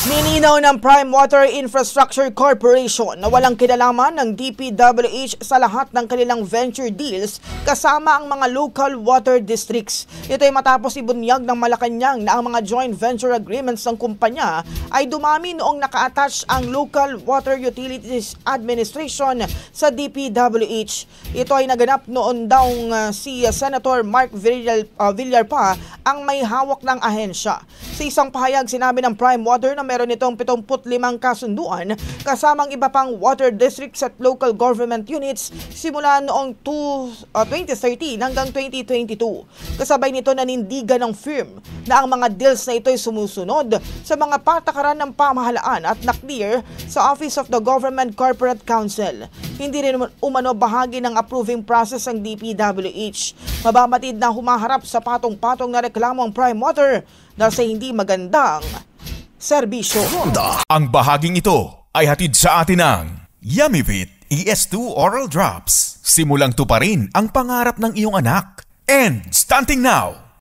Nilinaw ng Prime Water Infrastructure Corporation na walang kinalaman ng DPWH sa lahat ng kanilang venture deals kasama ang mga local water districts. Ito ay matapos ibunyag ng Malacanang na ang mga joint venture agreements ng kumpanya ay dumami noong naka-attach ang Local Water Utilities Administration sa DPWH. Ito ay naganap noon daw si Senator Mark Villar pa ang may hawak ng ahensya. Sa isang pahayag, sinabi ng Prime Water na meron itong 75 kasunduan kasamang iba pang water districts at local government units simula noong 2013 hanggang 2022. Kasabay nito nanindigan ng firm na ang mga deals na ito ay sumusunod sa mga patakaran ng pamahalaan at na-clear sa Office of the Government Corporate Council. Hindi rin umano bahagi ng approving process ang DPWH. Mababatid na humaharap sa patong-patong na reklamo ang Prime Water dahil sa hindi magandang serbisyo. Ang bahaging ito ay hatid sa atin ng Yummyvit ES2 Oral Drops. Simulang tuparin ang pangarap ng iyong anak. And starting now,